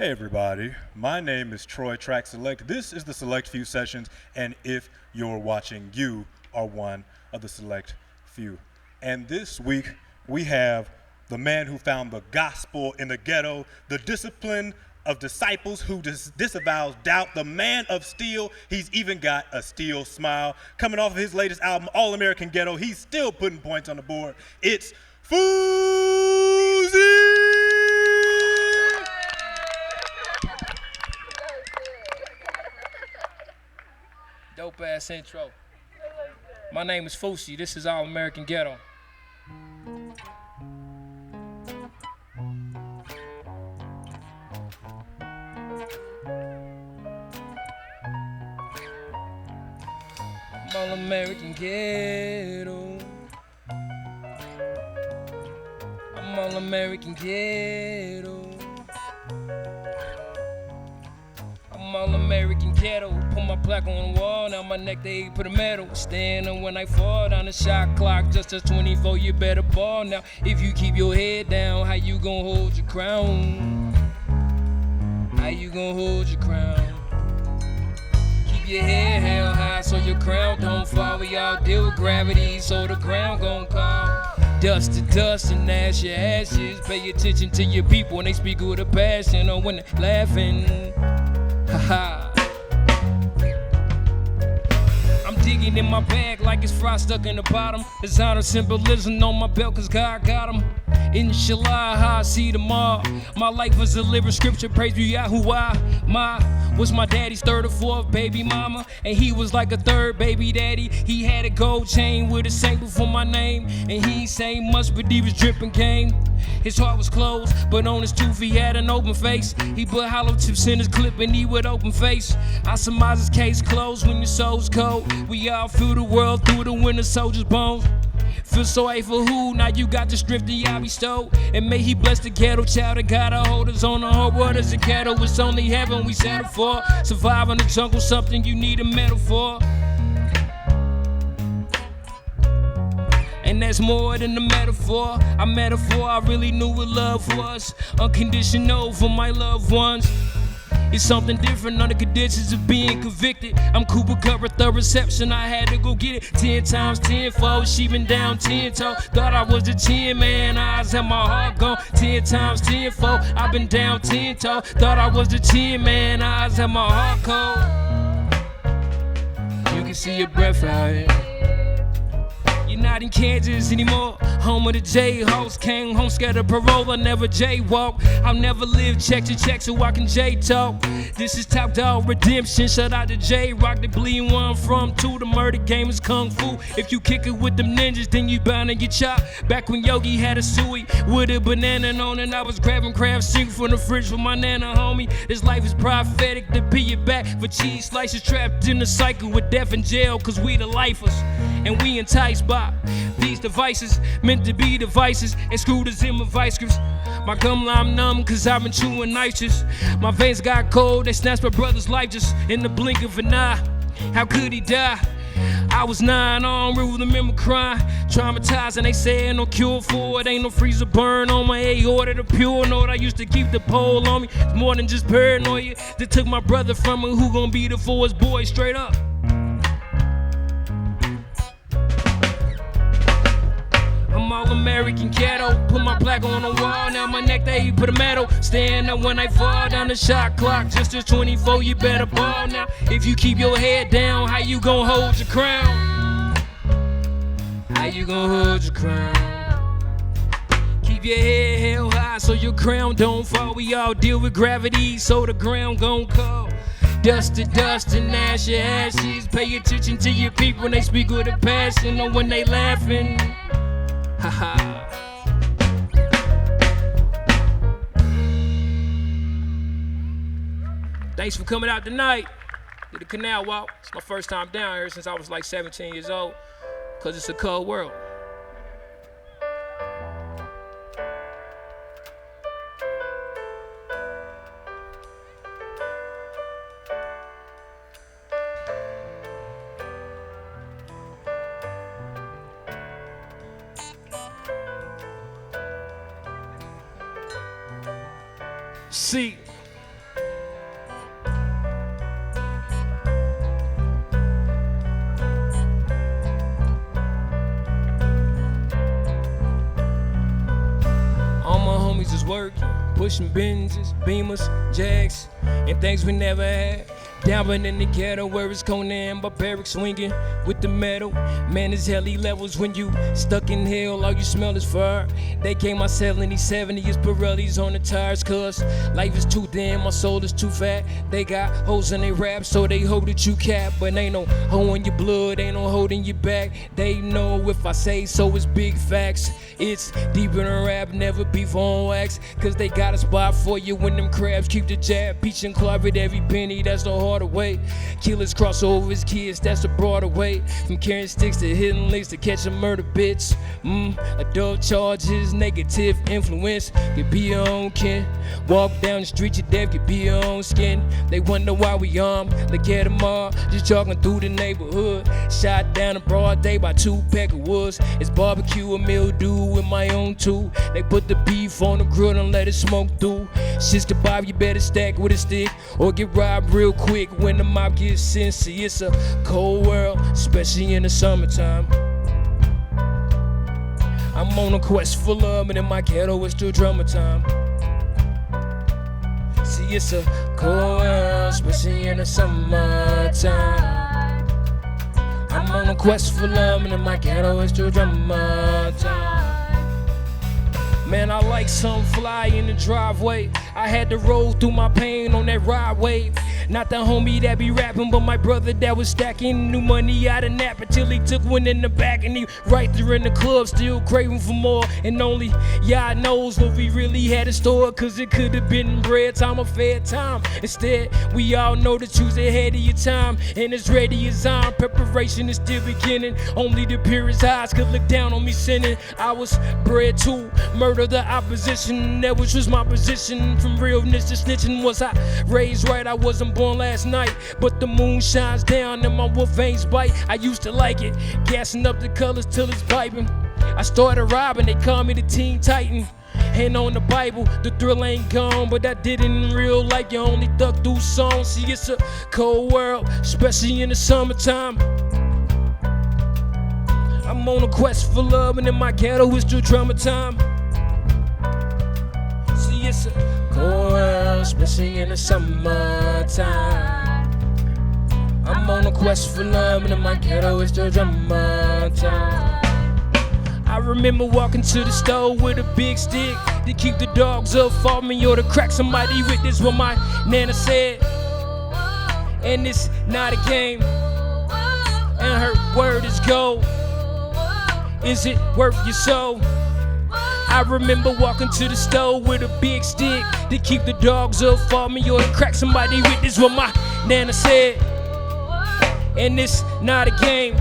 Hey everybody, my name is Troy Track Select. This is the Select Few Sessions, and if you're watching, you are one of the Select Few. And this week, we have the man who found the gospel in the ghetto, the discipline of disciples who disavows doubt, the man of steel. He's even got a steel smile. Coming off of his latest album, All American Ghetto, he's still putting points on the board. It's Foosie! Dope ass intro. My name is Foosie. This is All American Ghetto. I'm All American Ghetto. I'm All American Ghetto. I'm All American Ghetto. Put my plaque on the wall, now my neck they put a medal. Standing when I fall down the shot clock, just as 24, you better ball now. If you keep your head down, how you gon' hold your crown? How you gon' hold your crown? Keep your head held high so your crown don't fall. We all deal with gravity, so the ground gon' call. Dust to dust and ash your ashes. Pay attention to your people when they speak with a passion, or when they're laughing. Ha. I'm digging in my bag like it's frost stuck in the bottom. Designer symbolism on my belt cause God got 'em. Inshallah, how I see tomorrow. My life was a living scripture, praise be Yahuwah. My was my daddy's third or fourth baby mama, and he was like a third baby daddy. He had a gold chain with a saint before my name, and he ain't saying much, but he was dripping game. His heart was closed, but on his tooth he had an open face. He put hollow tips in his clip and he would open face. I surmise his case closed when your soul's cold. We all feel the world through the winter soldier's bones. Feel sorry for who? Now you got the strength that y'all bestowed. And may he bless the ghetto child that got our holders on the whole world as a ghetto. It's only heaven we settle for. Surviving the jungle, something you need a medal for. And that's more than a metaphor. A metaphor, I really knew what love was. Unconditional for my loved ones. It's something different under conditions of being convicted. I'm Cooper Cup at the reception, I had to go get it 10 times 10-fold. She been down 10 toe. Thought I was the 10 man, eyes had my heart gone 10 times 10-fold. I've been down 10 toe. Thought I was the 10 man, eyes had my heart cold. You can see your breath out here. You're not in Kansas anymore. Home of the Jayhawks. Came home scared of parole. I never jaywalk. I'll never live check to check so I can J-talk. This is Top Dog Redemption. Shout out to J-Rock. The bleeding where I'm from too. The murder game is kung fu. If you kick it with them ninjas, then you bound to get chopped. Back when Yogi had a suey with a banana on it, I was grabbing craft single from the fridge for my nana, homie. This life is prophetic to pay it back for cheese slices trapped in the cycle with death and jail. Cause we the lifers and we enticed by these devices, meant to be devices, and screwed us in my vice grips. My gum line numb, cause I've been chewing nitrous. My veins got cold, they snatched my brother's life just in the blink of an eye. How could he die? I was 9, I don't really remember crying. Traumatized, and they said no cure for it. Ain't no freezer burn on my aorta. The pure note, I used to keep the pole on me. It's more than just paranoia. They took my brother from me, who gon' be the forest boy straight up. I'm All American Ghetto. Put my plaque on the wall, now my neck they put a medal. Stand up when I fall down the shot clock. Just as 24, you better ball now. If you keep your head down, how you gon' hold your crown? How you gon' hold your crown? Keep your head held high so your crown don't fall. We all deal with gravity, so the ground gon' call. Dust to dust and ash your ashes. Pay attention to your people when they speak with a passion, or when they laughing. Thanks for coming out tonight. Did the canal walk. It's my first time down here since I was like 17 years old, cause it's a cold world. See, pushing Benzes, Beamers, Jags, and things we never had. Down in the ghetto where it's Conan barbaric swinging with the metal. Man, it's helly levels when you stuck in hell, all you smell is fire. They came out selling these 70s Pirellis on the tires, cause life is too thin, my soul is too fat. They got hoes in they rap, so they hold it you cap. But ain't no hoe in your blood, ain't no holding your back. They know if I say so, it's big facts. It's deeper than rap, never beef on wax. Cause they got a spot for you when them crabs keep the jab. Peach and club at every penny, that's the harder way. Killers cross over his kids, that's the broader way. From carrying sticks to hitting licks to catching murder bitch. Adult charges, negative influence. Could be your own kin. Walk down the street, your death could be your own skin. They wonder why we armed. Look at them all, just jogging through the neighborhood. Shot down in broad day by 2 pack of woods. It's barbecue and mildew with my own tool. They put the beef on the grill and let it smoke through. Shit's kebab, you better stack with a stick or get robbed real quick when the mob gets cincy. It's a cold world, especially in the summertime. I'm on a quest for love, and in my ghetto it's still drummer time. See, it's a cold world, especially in the summertime. I'm on a quest for love, and in my ghetto it's still drummer time. Man, I like some fly in the driveway. I had to roll through my pain on that ride wave. Not the homie that be rapping, but my brother that was stacking new money out of nap until he took one in the back and he right there in the club, still craving for more. And only y'all knows what we really had in store, cause it could have been bread time or fair time. Instead, we all know to choose ahead of your time, and as ready as I'm. Preparation is still beginning. Only the purest eyes could look down on me sinning. I was bred to murder the opposition, that which was my position. From realness to snitching was I raised right. I wasn't born last night, but the moon shines down and my wolf veins bite. I used to like it, gassing up the colors till it's piping. I started robbing, they call me the Teen Titan. Hand on the Bible, the thrill ain't gone, but I did it in real life. You only thug through songs. See, it's a cold world, especially in the summertime. I'm on a quest for love, and in my ghetto it's still drama time. See, it's a cold world, especially in the summertime. I'm on a quest for love, and in my ghetto it's still drama time. I remember walking to the store with a big stick to keep the dogs up for me or to crack somebody with. This what my nana said, and it's not a game, and her word is gold. Is it worth your soul? I remember walking to the store with a big stick to keep the dogs up for me or to crack somebody with. This what my nana said, and it's not a game,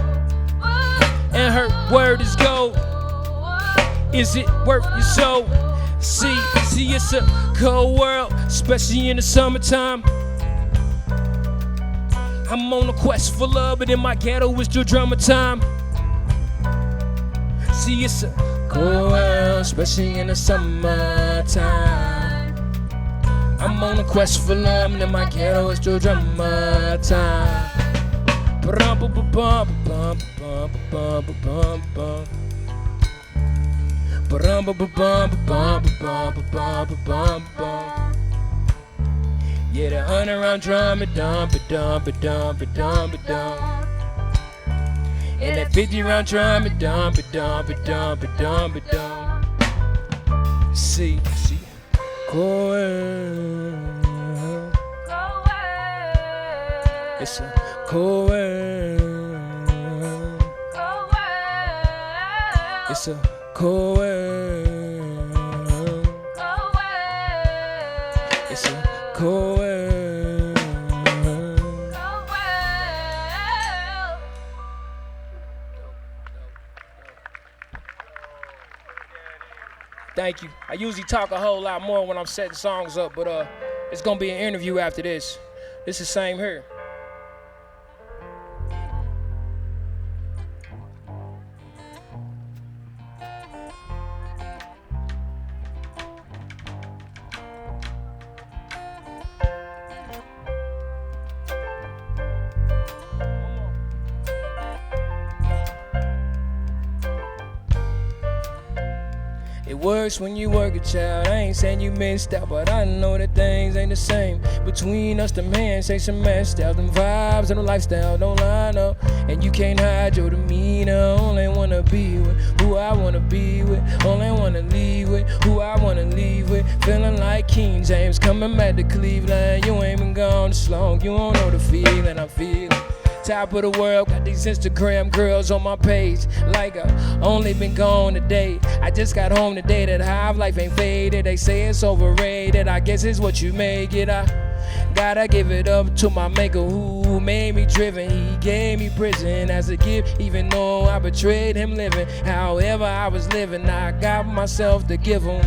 and her word is gold. Is it worth your soul? See, it's a cold world, especially in the summertime. I'm on a quest for love, but in my ghetto it's still drama time. See, it's a cold world, especially in the summertime. I'm on a quest for love, and in my ghetto it's still drama time. Yeah, the 100 round drum, it dump it, dump it, dump it, dump it, dump. And that 50 round drum, it dump it, dump it, dump it, dump it, dump. See, go away. It's a go away. It's a go away. It's a go away. Thank you. I usually talk a whole lot more when I'm setting songs up, but it's gonna be an interview after this. This is same here. It works when you work it, child. I ain't saying you missed out, but I know that things ain't the same between us. The handshakes and messed out. Them vibes and the lifestyle don't line up, and you can't hide your demeanor. Only wanna be with who I wanna be with. Only wanna leave with who I wanna leave with. Feeling like King James coming back to Cleveland. You ain't been gone this long, you don't know the feeling I'm feeling. Top of the world, got these Instagram girls on my page. Like I only been gone today. I just got home today, that hive life ain't faded. They say it's overrated, I guess it's what you make it. I gotta give it up to my maker who made me driven. He gave me prison as a gift, even though I betrayed him living. However I was living, I got myself to give him.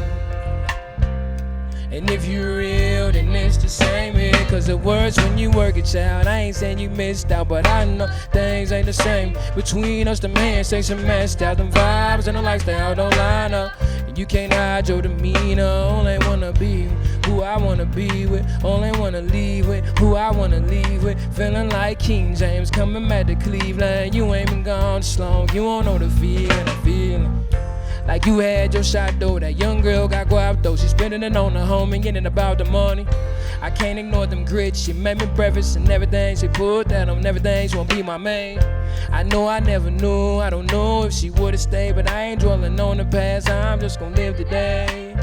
And if you're real, then it's the same here. Cause it works when you work it, child. I ain't saying you missed out, but I know things ain't the same between us. The handshakes and messed out. Them vibes and the lifestyle don't line up, and you can't hide your demeanor. Only wanna be who I wanna be with. Only wanna leave with who I wanna leave with. Feeling like King James coming back to Cleveland. You ain't been gone this long, you won't know the feeling I'm feeling. Like you had your shot though, that young girl got guap though. She spending it on the home and getting about the money. I can't ignore them grits, she made me breakfast and everything. She put that on everything, she won't be my main. I know I never knew, I don't know if she would've stayed, but I ain't dwelling on the past, I'm just gonna live today.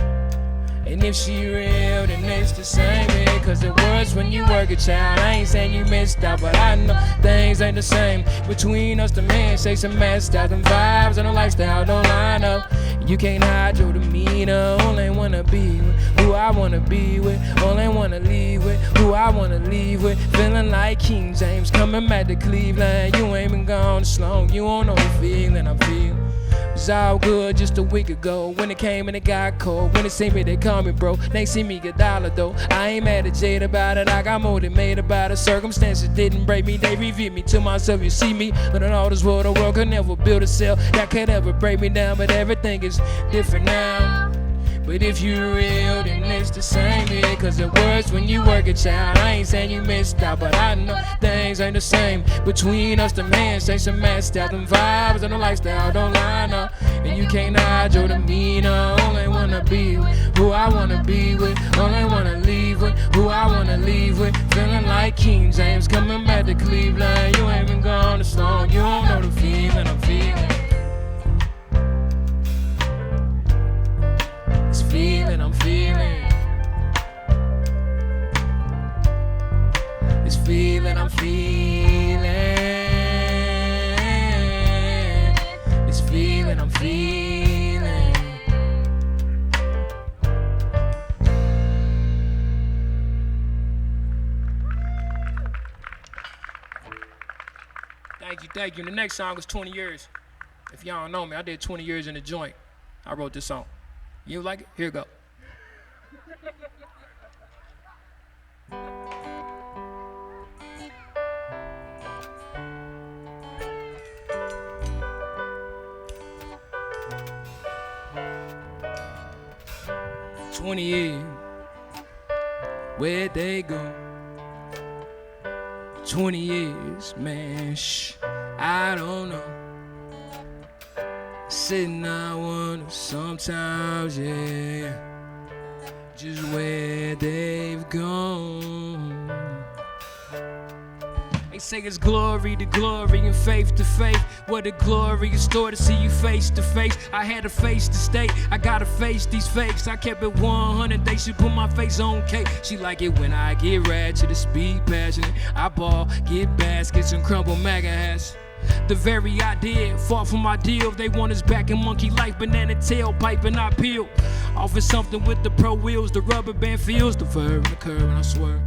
And if she real, then it's the same here. Cause it works when you work it, child. I ain't saying you missed out, but I know things ain't the same between us. The handshakes and messed out. Them vibes and the lifestyle don't line up, and you can't hide your demeanor. Only wanna be with who I wanna be with. Only wanna leave with who I wanna leave with. Feeling like King James coming back to Cleveland. You ain't been gone this long, you won't know the feeling I'm feeling. It was all good just a week ago. When it came and it got cold. When it see me, they call me bro. They see me get dollar though. I ain't mad at Jade about it. I got more than made about it. Circumstances didn't break me. They revealed me to myself. You see me, but in all this world, the world could never build a cell that could ever break me down. But everything is different now. But if you're real, then it's the same here. Cause it works when you work it, child. I ain't saying you missed out, but I know things ain't the same between us. The handshakes and messed out. Them vibes and the lifestyle don't line up, and you can't hide your demeanor. Only wanna be with who I wanna be with. Only wanna leave with who I wanna leave with. Feeling like King James coming back to Cleveland. You ain't been gone this long, you don't know the feeling I'm feeling. This feeling I'm feeling. This feeling I'm feeling. This feeling I'm feeling. Thank you, thank you. The next song was 20 years. If y'all don't know me, I did 20 years in the joint. I wrote this song. You like it? Here you go. "20 years, where'd they go? 20 years, man, I don't know. Sitting I wonder sometimes, yeah, just where they've gone. They say it's glory to glory and faith to faith. What a glorious story to see you face to face. I had to face the state, I gotta face these fakes. I kept it 100, they should put my face on cake. She like it when I get ratchet, the speed passionate. I ball, get baskets and crumble MAGA hats. The very idea, fought for my deal. They want us back in monkey life, banana tailpipe, and I peel. Offer something with the pro wheels, the rubber band feels, the fur and the curve, and I swear.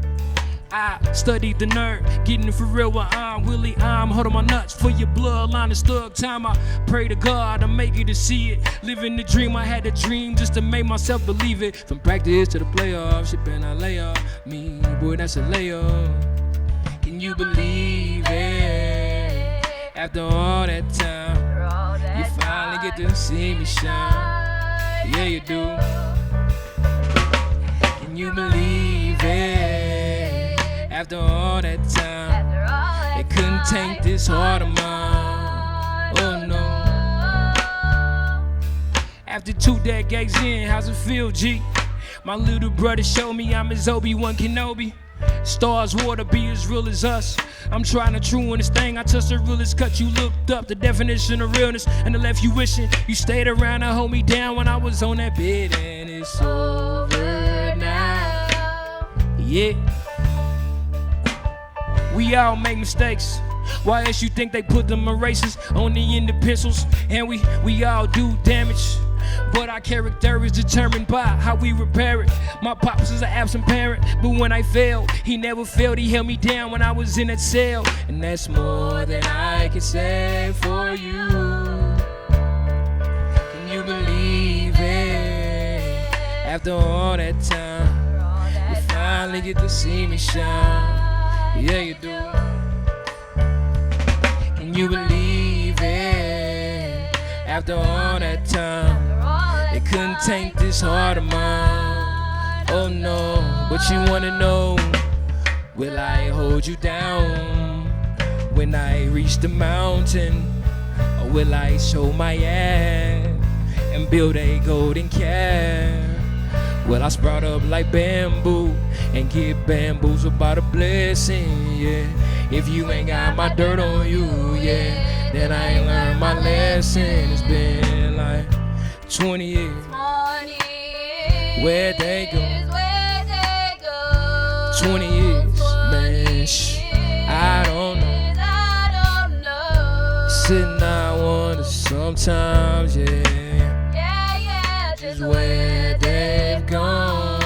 I studied the nerd, getting it for real while I'm Willie. I'm holding my nuts for your bloodline and thug time. I pray to God I make it to see it. Living the dream, I had a dream just to make myself believe it. From practice to the playoffs, shit better not lay off me. Boy, that's a layup. Can you believe it? After all that time, you finally get to see me shine. Yeah, you do. Can you believe it? After all that time, they couldn't take this heart of mine. Oh no. After 2 decades in, how's it feel, G? My little brother showed me I'm his Obi-Wan Kenobi. Stars, water, be as real as us. I'm trying to true in this thing. I touched the realest cut. You looked up the definition of realness, and the left you wishing you stayed around to hold me down when I was on that bed. And it's over now. Yeah. We all make mistakes. Why else you think they put them erasers on the end of pencils? And we all do damage. But our character is determined by how we repair it. My pops is an absent parent, but when I failed, he never failed. He held me down when I was in that cell. And that's more than I can say for you. Can you believe it? After all that time, you finally get to see me shine. Yeah, you do. Can you believe it? After all that time, they couldn't taint this heart of mine. Oh no, but you wanna know, will I hold you down when I reach the mountain? Or will I show my ass and build a golden calf? Will I sprout up like bamboo and get bamboozled by the blessing, yeah? If you ain't got my dirt on you, yeah, then I ain't learned my lesson. It's been like 20 years. Where'd they go? 20 years, man, I don't know. Sitting I wonder sometimes, yeah, just where they've gone.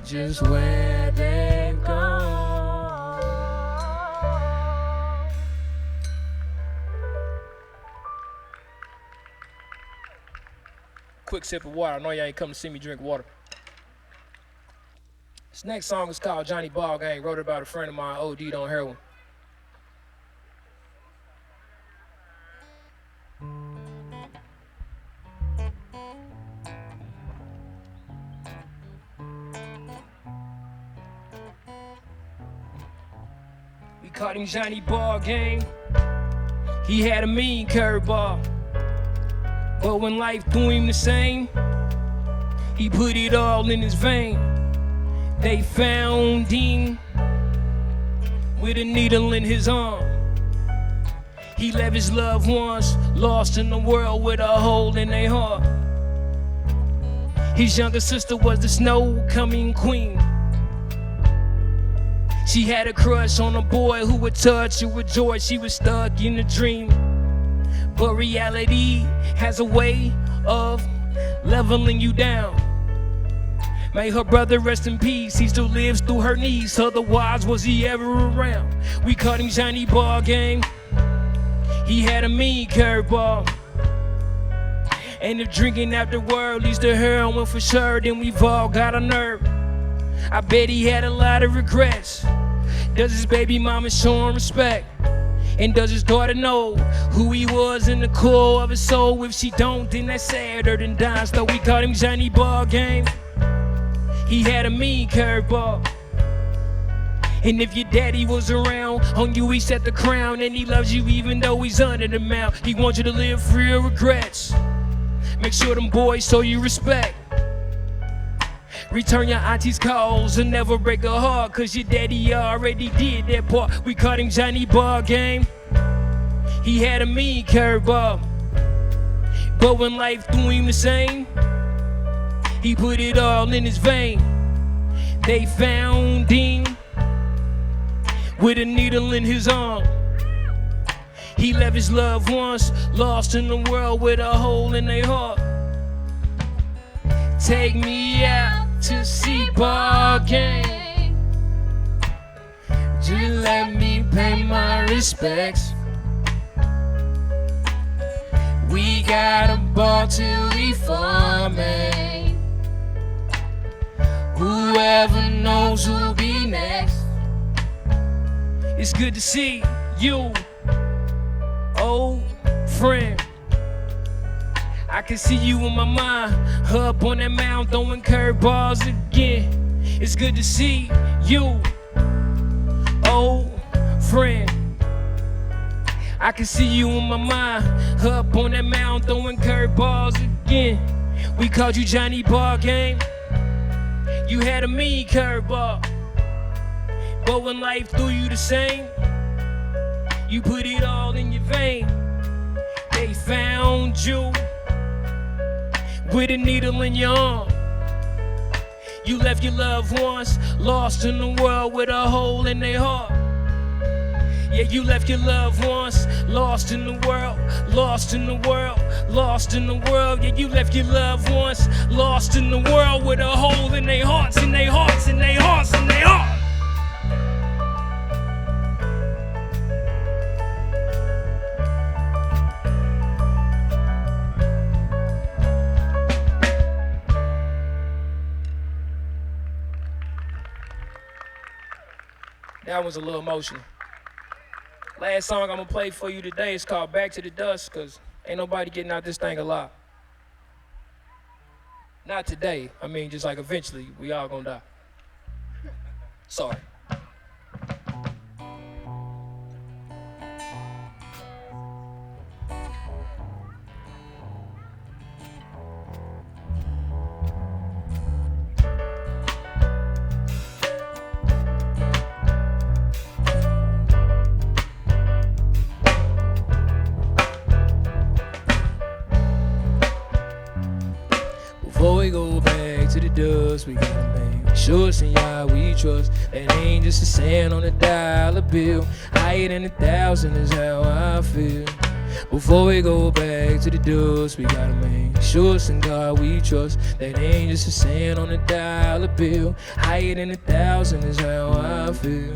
Just where they've gone. Quick sip of water. I know y'all ain't come to see me drink water. This next song is called Johnny Ballgame. Wrote it about a friend of mine, OD'd on heroin. We called him Johnny Ballgame. He had a mean curveball. But when life threw him the same, he put it all in his vein. They found him with a needle in his arm. He left his loved ones lost in the world with a hole in their heart. His younger sister was the snow coming queen. She had a crush on a boy who would touch her with joy. She was stuck in a dream. But reality has a way of leveling you down. May her brother rest in peace, he still lives through her knees. Otherwise, was he ever around? We called him Johnny Ballgame. He had a mean curveball. And if drinking afterward leads to heroin for sure, then we've all got a nerve. I bet he had a lot of regrets. Does his baby mama show him respect? And does his daughter know who he was in the core of his soul? If she don't, then that's sadder than dying. So we called him Johnny Ballgame. He had a mean curveball. And if your daddy was around, on you he set the crown. And he loves you even though he's under the mount. He wants you to live free of regrets. Make sure them boys show you respect. Return your auntie's calls and never break her heart, cause your daddy already did that part. We called him Johnny Ballgame. He had a mean curveball. But when life threw him the same, he put it all in his vein. They found him with a needle in his arm. He left his loved ones lost in the world with a hole in their heart. Take me out to see Ballgame. Just let me pay my respects. We got a ball till we forming. Whoever knows who'll be next. It's good to see you, old friend. I can see you in my mind, up on that mound throwing curveballs again. It's good to see you, old friend. I can see you in my mind, up on that mound throwing curveballs again. We called you Johnny Ball Game. You had a mean curveball, but when life threw you the same, you put it all in your vein. They found you with a needle in your arm. You left your loved ones lost in the world with a hole in their heart. Yeah, you left your loved ones lost in the world, lost in the world, lost in the world. Yeah, you left your loved ones lost in the world with a hole in their hearts, in their hearts, in their hearts, in their hearts. That was a little emotional. Last song I'm gonna play for you today is called Back to the Dust, cause ain't nobody getting out this thing alive. Not today, I mean just like eventually, we all gonna die. Sorry. Before we go back to the dust, we gotta make sure it's in y'all we trust. That ain't just a sand on a dollar bill. Higher than 1,000 is how I feel. Before we go back to the dust, we gotta make sure it's in God we trust. That ain't just a sand on a dollar bill. Higher than 1,000 is how I feel.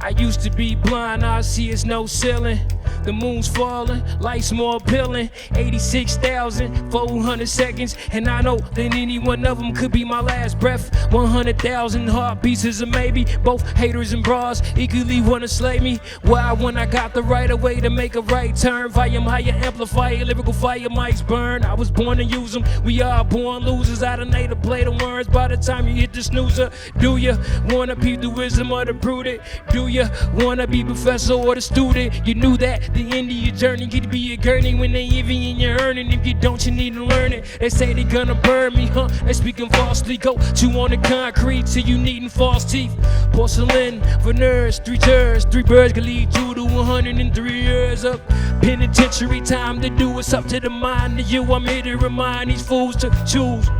I used to be blind, now I see it's no ceiling. The moon's falling, lights more appealing. 86,400 seconds, and I know that any one of them could be my last breath. 100,000 heartbeats is a maybe. Both haters and bras equally wanna slay me. Why, when I got the right of way to make a right turn? Volume higher, amplifier, lyrical fire, mics burn. I was born to use them. We are born losers. I done ate a plate of worms by the time you hit the snoozer. Do ya wanna be the wisdom or the prudent? Do ya wanna be professor or the student? You knew that the end of your journey could be a gurney when they envy and you're earning. If you don't, you need to learn it. They say they gonna burn me, huh? They speaking falsely. Go chew on the concrete till you needing false teeth. Porcelain, veneers, 3 turds, 3 birds can lead you to 103 years of penitentiary time to do. It's up to the mind of you. I'm here to remind these fools to choose.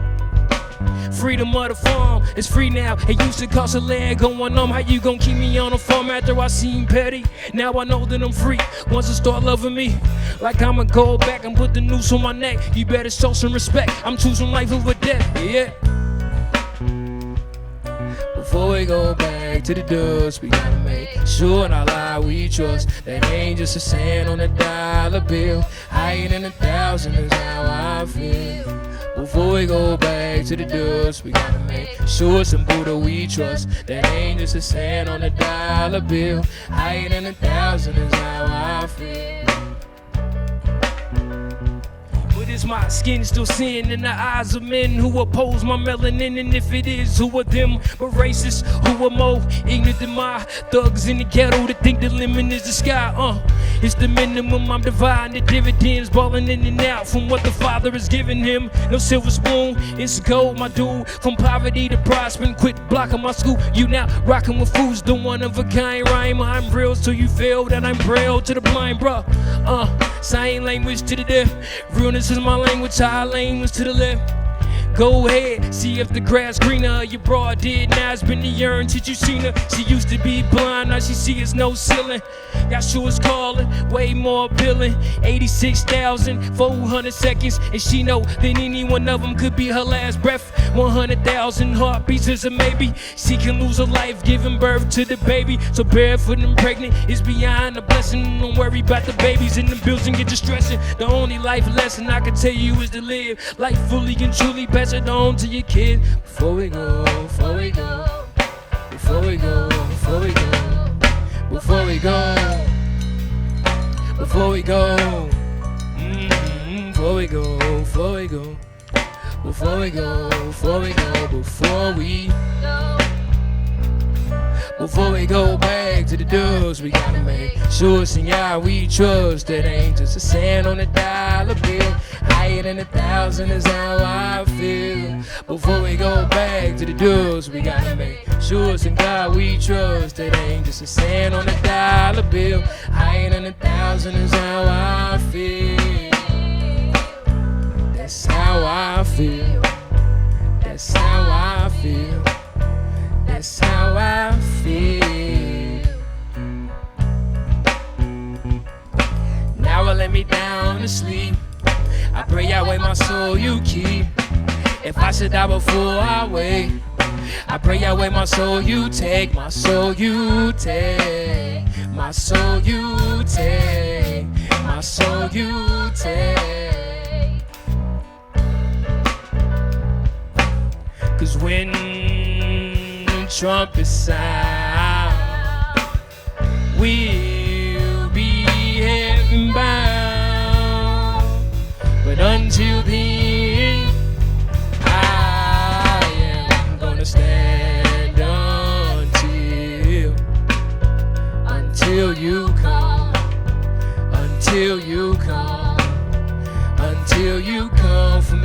Freedom of the farm, it's free now. It used to cost a leg going on. How you gon' keep me on the farm after I seen petty? Now I know that I'm free. Once you start loving me, like I'ma go back and put the noose on my neck. You better show some respect. I'm choosing life over death, yeah. Before we go back to the dust, we gotta make sure in our life we trust. That ain't just a sand on a dollar bill. Higher than 1,000 is how I feel. Before we go back to the dust, we gotta make sure it's in Buddha we trust. That ain't just a sand on a dollar bill. Higher than 1,000 is how I feel. But is my skin still sin in the eyes of men who oppose my melanin? And if it is, who are them? But racists who are more ignorant than my thugs in the ghetto that think the limit is the sky. It's the minimum, I'm dividing the dividends, balling in and out from what the Father has given him. No silver spoon, it's gold, my dude. From poverty to prospering, quit blocking my school. You now rocking with fools, the one of a kind rhyme. I'm real till you feel that I'm braille to the blind, bruh. Sign language to the deaf. Realness is my language, high language to the left. Go ahead, see if the grass greener. Your broad did, now it's been the urn since you seen her. She used to be blind, now she see it's no ceiling. Y'all sure is calling, way more appealing. 86,400 seconds, and she know that any one of them could be her last breath. 100,000 heartbeats is a maybe. She can lose her life giving birth to the baby. So barefoot and pregnant is beyond a blessing. Don't worry about the babies in the bills and get distressing. The only life lesson I can tell you is to live life fully and truly. Pass it on to your kid. Before we go, before we go, before we go, before we go, before we go, before we go, before we go, before we go, before we go, before we go, before we go back to the dubs. We gotta make sure it's in y'all we trust. That ain't just a sand on a dollar bill. Higher than 1,000 is how I feel. Before we go back to the dubs, we gotta make sure it's in God we trust. That ain't just a sand on a dollar bill. Higher than 1,000 is how I feel. That's how I feel. That's how I feel. That's how I feel. Now I lay me down to sleep. I pray I wait my soul you keep. If I should die before I wake, I pray I wait my soul you take. My soul you take. My soul you take. My soul you take. Cause when the trumpet sound, we'll be heaven bound. But until then, I am gonna stand until you come, until you come, until you come for me.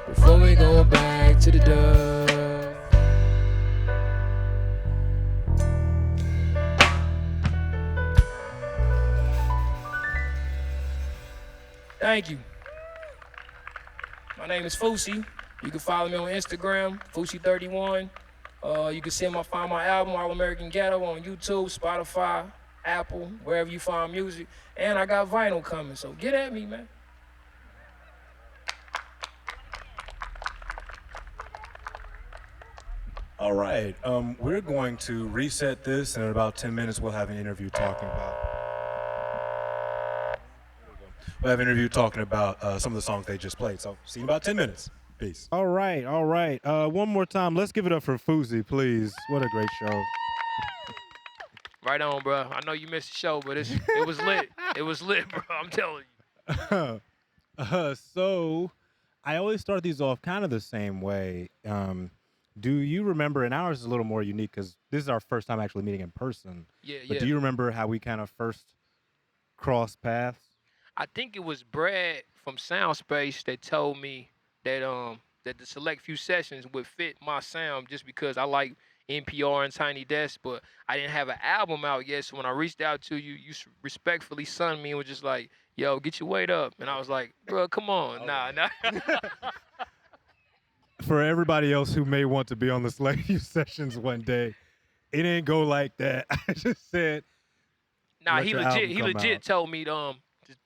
Before we go back to the dub. Thank you. My name is Foosie. You can follow me on Instagram, Foosie31. You can find my album, All American Ghetto, on YouTube, Spotify, Apple, wherever you find music. And I got vinyl coming, so get at me, man. All right. We're going to reset this, and in about 10 minutes, we'll have an interview talking about. We'll have an interview talking about some of the songs they just played. So, see you in about 10 minutes. Peace. All right. All right. One more time. Let's give it up for Foosie, please. What a great show. Right on, bro. I know you missed the show, but it was lit. It was lit, bro. I'm telling you. So, I always start these off kind of the same way. Do you remember, and ours is a little more unique because this is our first time actually meeting in person. Yeah. But do you remember how we kind of first crossed paths? I think it was Brad from Soundspace that told me that that the select few sessions would fit my sound just because I like NPR and Tiny Desk, but I didn't have an album out yet. So when I reached out to you, you respectfully sunned me and was just like, "Yo, get your weight up," and I was like, "Bro, come on, nah." For everybody else who may want to be on the select few sessions one day, it didn't go like that. I just said, Nah, let he your album legit out. told me to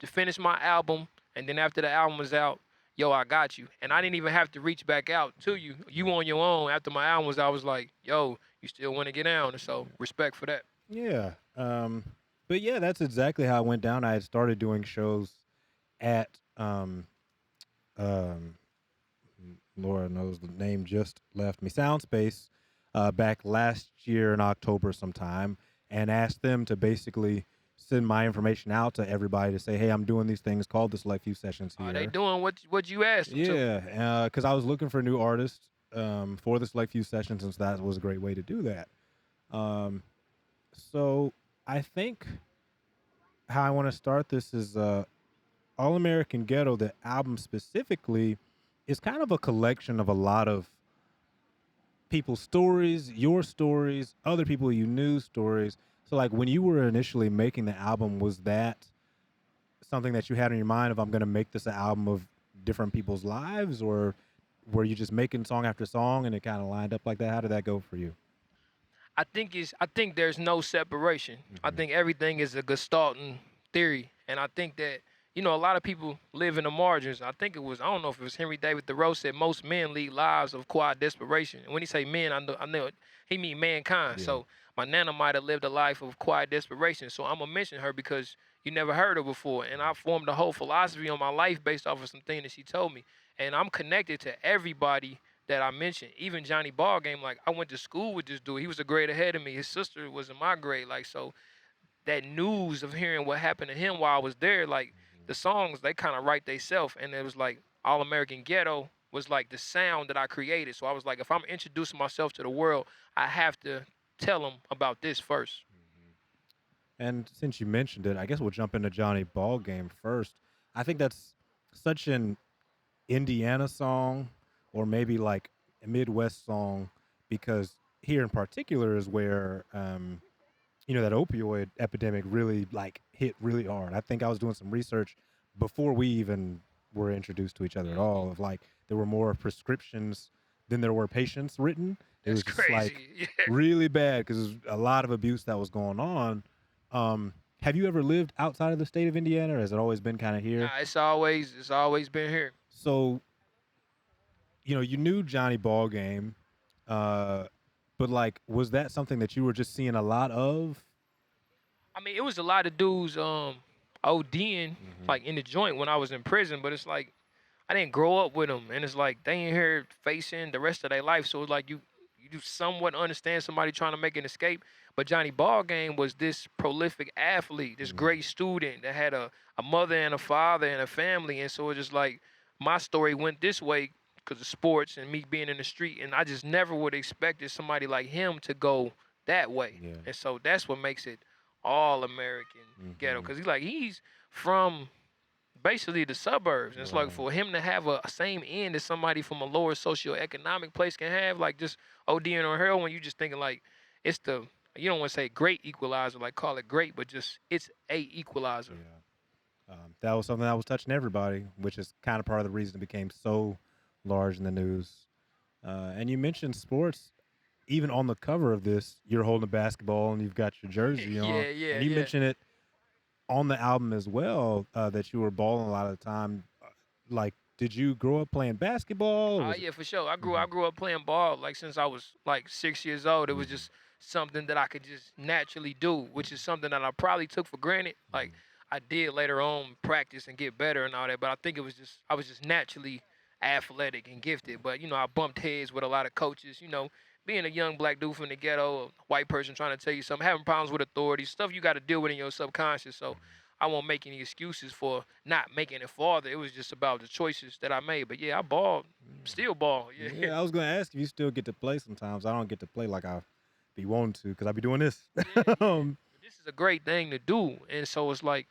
finish my album, and then after the album was out, yo, I got you. And I didn't even have to reach back out to you. You on your own. After my album was out, I was like, yo, you still want to get down. And so respect for that. Yeah. But yeah, that's exactly how it went down. I had started doing shows at Laura knows the name just left me, Soundspace, back last year in October sometime, and asked them to basically send my information out to everybody to say, hey, I'm doing these things called the Select Few Sessions here. Are they doing what you asked them to? Yeah, because I was looking for new artists for the Select Few Sessions, and so that was a great way to do that. So I think how I want to start this is All American Ghetto, the album specifically, is kind of a collection of a lot of people's stories, your stories, other people you knew stories. So like when you were initially making the album, was that something that you had in your mind of I'm going to make this an album of different people's lives, or were you just making song after song and it kind of lined up like that? How did that go for you? I think there's no separation. I think everything is a gestalting theory, and I think that a lot of people live in the margins. I don't know if it was Henry David Thoreau said most men lead lives of quiet desperation. And when he say men, I know it, he mean mankind. Yeah. So my nana might have lived a life of quiet desperation. So I'm gonna mention her because you never heard her before, and I formed a whole philosophy on my life based off of some things that she told me. And I'm connected to everybody that I mentioned, even Johnny Ballgame. Like I went to school with this dude. He was a grade ahead of me. His sister was in my grade. Like so. that news of hearing what happened to him while I was there, like the songs they kind of write theyself, and it was like All American Ghetto was like the sound that I created. So I was like, if I'm introducing myself to the world, I have to tell them about this first. And since you mentioned it, I guess we'll jump into Johnny Ball Game first. I think that's such an Indiana song, or maybe like a Midwest song, because here in particular is where that opioid epidemic really like hit really hard. I think I was doing some research before we even were introduced to each other at all. Of like there were more prescriptions than there were patients written. It That's was just like crazy. Yeah. really bad because a lot of abuse that was going on. Have you ever lived outside of the state of Indiana, or has it always been kind of here? Nah, it's always been here. So, you knew Johnny Ball Game, but like, was that something that you were just seeing a lot of? I mean, it was a lot of dudes ODing Mm-hmm. like in the joint when I was in prison, but it's like I didn't grow up with them, and it's like they ain't here facing the rest of their life. So it's like you do somewhat understand somebody trying to make an escape. But Johnny Ballgame was this prolific athlete, this Mm-hmm. great student that had a mother and a father and a family, and so it's just like my story went this way because of sports and me being in the street, and I just never would have expected somebody like him to go that way, Yeah. and so that's what makes it all American Ghetto, Mm-hmm. because he's from basically the suburbs. And it's like Right. for him to have a same end as somebody from a lower socioeconomic place can have, like just ODing on heroin, you just thinking like it's the you don't want to say great equalizer, like call it great, but just it's a equalizer. Yeah. That was something that was touching everybody, which is kind of part of the reason it became so large in the news. And you mentioned sports. Even on the cover of this, you're holding a basketball and you've got your jersey on. Yeah, yeah, And you yeah. mentioned it on the album as well, that you were balling a lot of the time. Like, did you grow up playing basketball? Or Oh was it? yeah, for sure. I grew Hmm. I grew up playing ball like since I was like 6 years old. It was Hmm. just something that I could just naturally do, which is something that I probably took for granted. Like Hmm. I did later on practice and get better and all that, but I think it was just I was just naturally athletic and gifted. But I bumped heads with a lot of coaches. Being a young black dude from the ghetto, a white person trying to tell you something, having problems with authority, stuff you got to deal with in your subconscious. So I won't make any excuses for not making it farther. It was just about the choices that I made. But yeah, I balled, still ball. Yeah. Yeah, I was gonna ask if you still get to play sometimes. I don't get to play like I be wanting to because I be doing this. Yeah, yeah. um, But this is a great thing to do. And so it's like,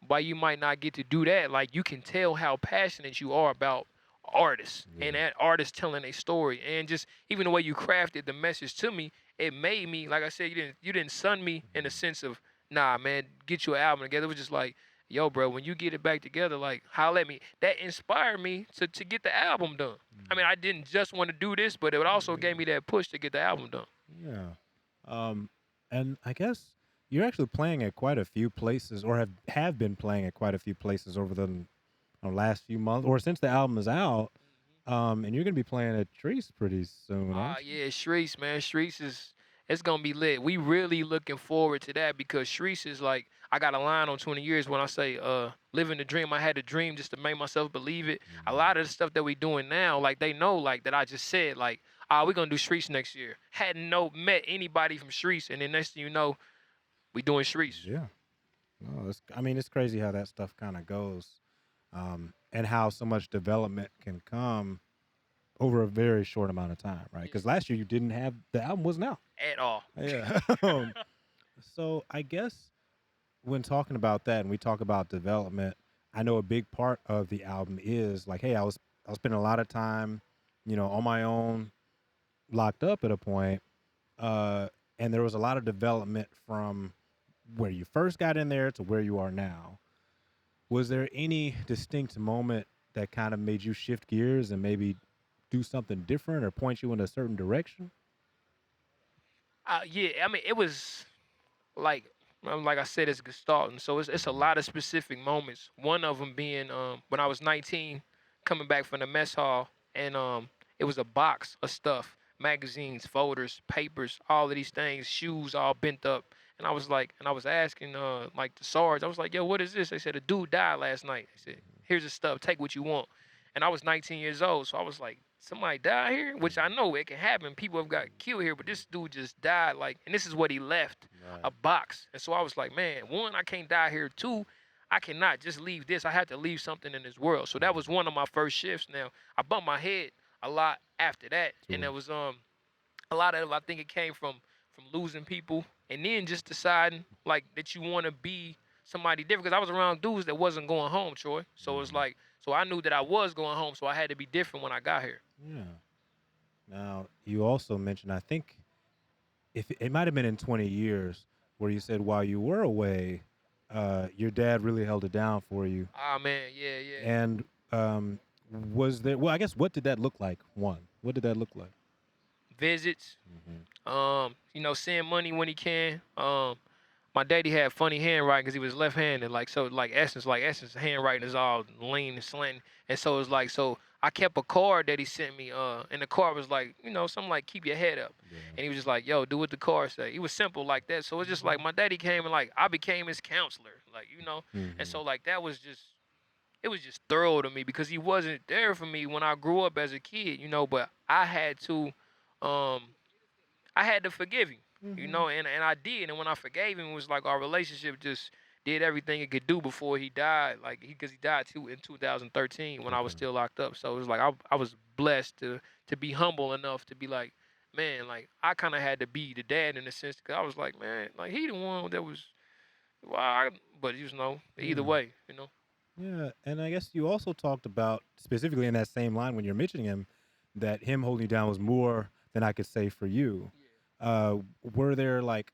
why you might not get to do that, like you can tell how passionate you are about artists and yeah. that artist telling a story. And just even the way you crafted the message to me, it made me, like I said, you didn't sun me in the sense of, nah, man, get you an album together. It was just like, yo, bro, when you get it back together, like holla at me. That inspired me to get the album done. I mean, I didn't just want to do this, but it also gave me that push to get the album done. Yeah. Um, and I guess you're actually playing at quite a few places, or have been playing at quite a few places over the last few months, or since the album is out. And you're gonna be playing at Trees pretty soon, Ah, aren't you? yeah, Shreese, man. Shreese is it's gonna be lit. We really looking forward to that because Shreese is like I got a line on 20 years when I say living the dream. I had a dream just to make myself believe it. A Mhm. lot of the stuff that we doing now, like they know like that I just said, like, we're gonna do Shreese next year. Hadn't met anybody from Shreese, and then next thing you know, we doing Shreese. Yeah. No, I mean, it's crazy how that stuff kind of goes, and how so much development can come over a very short amount of time, right? Because last year you didn't have the album wasn't out. At all. Yeah. So I guess when talking about that and we talk about development, I know a big part of the album is like, hey, I was spending a lot of time, on my own, locked up at a point, and there was a lot of development from where you first got in there to where you are now. Was there any distinct moment that kind of made you shift gears and maybe do something different or point you in a certain direction? Yeah, I mean it was like I said, it's gestalting. So it's a lot of specific moments. One of them being when I was 19, coming back from the mess hall, and it was a box of stuff, magazines, folders, papers, all of these things, shoes all bent up. And I was like, and I was asking like the sarge, I was like, yo, what is this? They said a dude died last night. They said, here's the stuff, take what you want. And I was 19 years old, so I was like, somebody died here, which I know it can happen. People have got killed here, but this dude just died. Like, and this is what he left a box. And so I was like, man, one, I can't die here. Two, I cannot just leave this. I had to leave something in this world. So that was one of my first shifts. Now I bumped my head a lot after that, and there was a lot of it, I think it came from losing people, and then just deciding like that you want to be somebody different. Because I was around dudes that wasn't going home, Troy. So it's like, so I knew that I was going home, so I had to be different when I got here. Yeah. Now, you also mentioned, I think if it might have been in 20 years, where you said while you were away, your dad really held it down for you. Ah man, yeah, yeah. And was there? Well, I guess what did that look like? One, what did that look like? Visits, you know, send money when he can. My daddy had funny handwriting because he was left-handed. Essence handwriting is all lean and slanting. And so it's like, so I kept a card that he sent me. And the card was like, you know, something like keep your head up. Yeah. And he was just like, yo, do what the card say. He was simple like that. So it's just like my daddy came and like I became his counselor, like, you know. And so like that was just, it was just thorough to me because he wasn't there for me when I grew up as a kid, you know. But I had to forgive him, you know, and I did. And when I forgave him, it was like our relationship just did everything it could do before he died. Like because he died too in 2013 when I was still locked up. So it was like I was blessed to be humble enough to be like, man, like I kind of had to be the dad in a sense because I was like, man, like he the one that was, but you know, either way, you know. Yeah, and I guess you also talked about specifically in that same line when you're mentioning him, that him holding you down was more than I could say for you. Were there like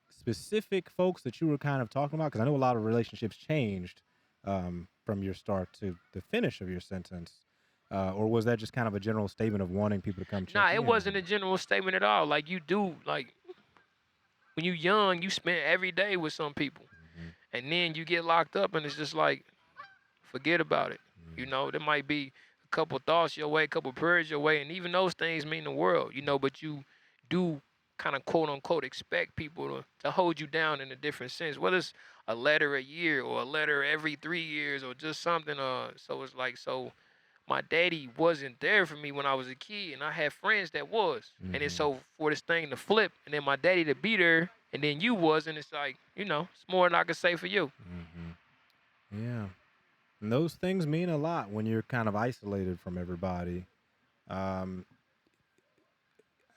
specific folks that you were kind of talking about? Because I know a lot of relationships changed from your start to the finish of your sentence. Or was that just kind of a general statement of wanting people to come check Nah, in? it wasn't a general statement at all. Like you do, like when you young, you spend every day with some people, and then you get locked up, and it's just like, forget about it. You know, there might be a couple thoughts your way, a couple prayers your way, and even those things mean the world, you know, but you do kind of quote unquote expect people to hold you down in a different sense, whether it's a letter a year or a letter every 3 years or just something. So it's like, so my daddy wasn't there for me when I was a kid, and I had friends that was. And then so for this thing to flip, and then my daddy to be there, and then you wasn't, it's like, you know, it's more than I could say for you. Yeah. And those things mean a lot when you're kind of isolated from everybody. Um,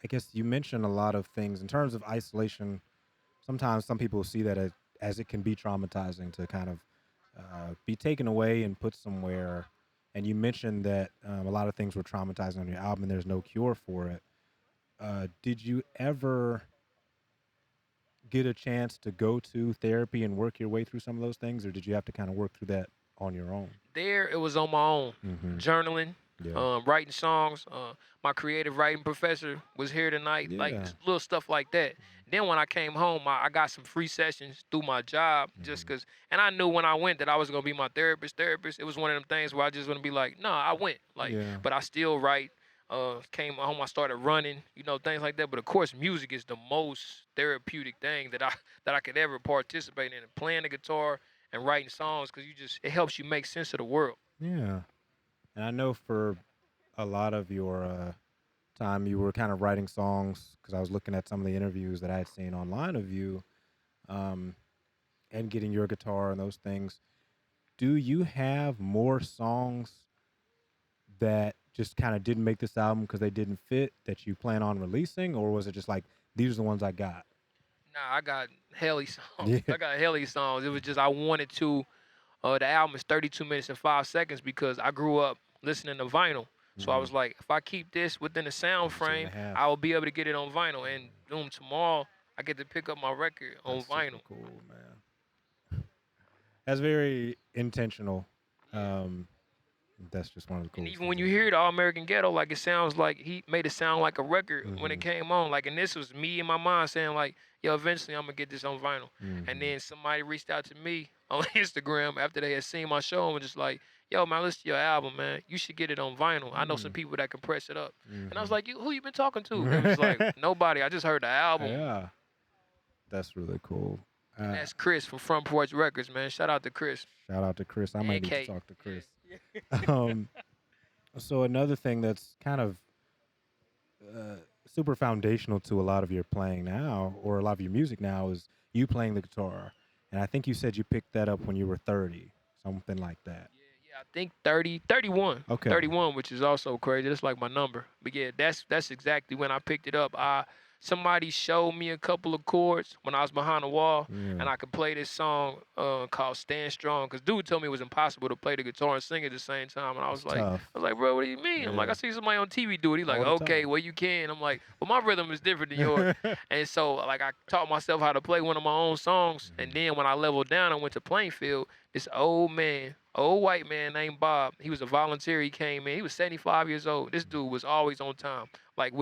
I guess you mentioned a lot of things in terms of isolation. Sometimes some people see that as it can be traumatizing to kind of be taken away and put somewhere. And you mentioned that a lot of things were traumatizing on your album and there's no cure for it. Did you ever get a chance to go to therapy and work your way through some of those things, or did you have to kind of work through that on your own? There, it was on my own. Journaling, writing songs. My creative writing professor was here tonight, like little stuff like that. Then when I came home, I got some free sessions through my job just because, and I knew when I went that I was going to be my therapist. It was one of them things where I just want to be like, no, I went. Like, but I still write. Came home, I started running, you know, things like that. But of course, music is the most therapeutic thing that I could ever participate in. Playing the guitar and writing songs, because it helps you make sense of the world. Yeah. And I know for a lot of your time, you were kind of writing songs, because I was looking at some of the interviews that I had seen online of you, and getting your guitar and those things. Do you have more songs that just kind of didn't make this album because they didn't fit that you plan on releasing, or was it just like, these are the ones I got? Nah, I got helly songs. I got helly songs. It was just I wanted to. The album is 32 minutes and 5 seconds because I grew up listening to vinyl. So I was like, if I keep this within the sound frame, I will be able to get it on vinyl. And boom, tomorrow I get to pick up my record on vinyl. Super cool, man. That's very intentional. That's just one of the cool. And even when you hear the All American Ghetto, like it sounds like he made it sound like a record when it came on. Like, and this was me in my mind saying like, yo, eventually I'm gonna get this on vinyl. And then somebody reached out to me on Instagram after they had seen my show and was just like, yo, man, listen to your album, man. You should get it on vinyl. I know some people that can press it up. And I was like, who you been talking to? And it was like, nobody. I just heard the album. Yeah, that's really cool. And that's Chris from Front Porch Records, man. Shout out to Chris. Shout out to Chris. I might need to talk to Chris. So another thing that's kind of super foundational to a lot of your playing now, or a lot of your music now, is you playing the guitar. And I think you said you picked that up when you were 30, something like that. Yeah, I think 30, 31, Okay. 31, which is also crazy. That's like my number. But yeah, that's exactly when I picked it up. Somebody showed me a couple of chords when I was behind the wall, Yeah. and I could play this song called "Stand Strong." Cause dude told me it was impossible to play the guitar and sing at the same time, and It's tough. bro, what do you mean? I'm like, Yeah. I see somebody on TV do it. He's like, All the okay, time. well you can. I'm like, well my rhythm is different than yours, and so like I taught myself how to play one of my own songs, and then when I leveled down, I went to Plainfield. This old man, old white man named Bob. He was a volunteer. He came in. He was 75 years old. This dude was always on time. Like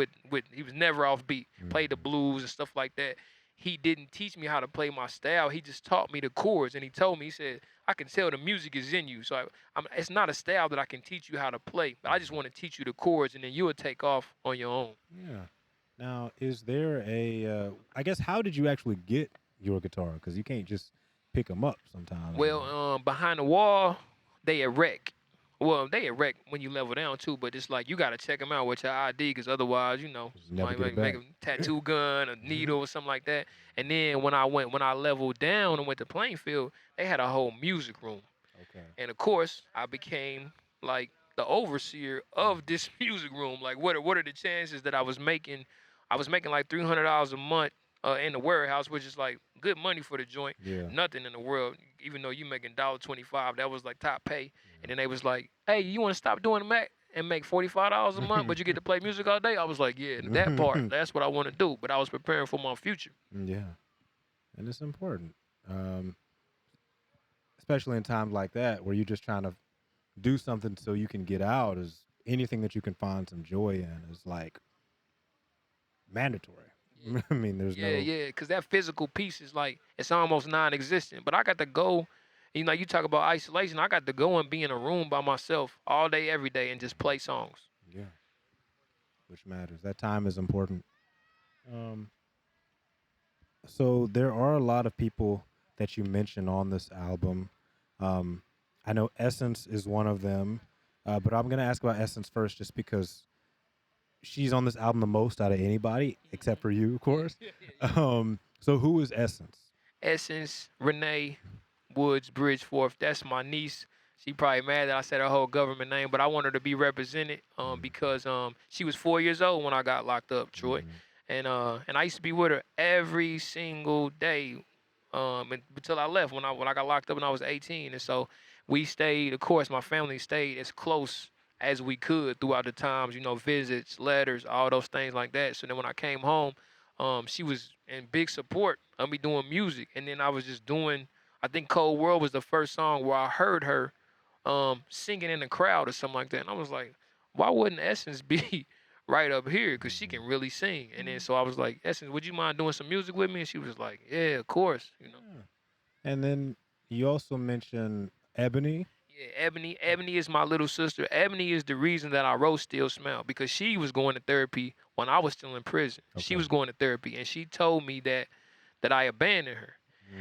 he was never off beat. Played the blues and stuff like that. He didn't teach me how to play my style. He just taught me the chords, and he told me, he said, I can tell the music is in you. So it's not a style that I can teach you how to play, but I just want to teach you the chords, and then you will take off on your own. Yeah. Now, is there I guess, how did you actually get your guitar? Because you can't just pick them up sometimes. Well, behind the wall, they erect. Well, they erect when you level down too, but it's like you gotta check them out with your ID, because otherwise, Just never might get it make back. a tattoo gun, a needle, or something like that. And then when I leveled down and went to Plainfield, they had a whole music room, Okay. and of course, I became like the overseer of this music room. Like, what are the chances that I was making? I was making like $300 a month in the warehouse, which is like good money for the joint. Yeah. Nothing in the world, even though you making $1.25, that was like top pay. And then they was like, "Hey, you want to stop doing the Mac and make $45 a month, but you get to play music all day?" I was like, "Yeah, that part, that's what I want to do." But I was preparing for my future. Yeah. And it's important, um, especially in times like that where you're just trying to do something so you can get out. Is anything that you can find some joy in is like mandatory. I mean, there's Yeah, no. yeah, because that physical piece is like, it's almost non-existent. But I got to go, you talk about isolation. I got to go and be in a room by myself all day, every day, and just play songs. Yeah. Which matters. That time is important. Um, so there are a lot of people that you mention on this album. Um, I know Essence is one of them, but I'm gonna ask about Essence first, just because she's on this album the most out of anybody, except for you, of course. So who is Essence? Essence, Renee Woods Bridgeforth. That's my niece. She probably mad that I said her whole government name, but I want her to be represented because she was 4 years old when I got locked up, Troy, and I used to be with her every single day until I left when I got locked up when I was 18, and so we stayed. Of course, my family stayed as close as we could throughout the times, visits, letters, all those things like that. So then when I came home, she was in big support of me doing music, and then I was just doing. I think Cold World was the first song where I heard her singing in the crowd or something like that. And I was like, why wouldn't Essence be right up here? Because she can really sing. And then so I was like, Essence, would you mind doing some music with me? And she was like, yeah, of course. Yeah. And then you also mentioned Ebony. Yeah, Ebony is my little sister. Ebony is the reason that I wrote Still Smell, because she was going to therapy when I was still in prison. She Okay. was going to therapy, and she told me that I abandoned her.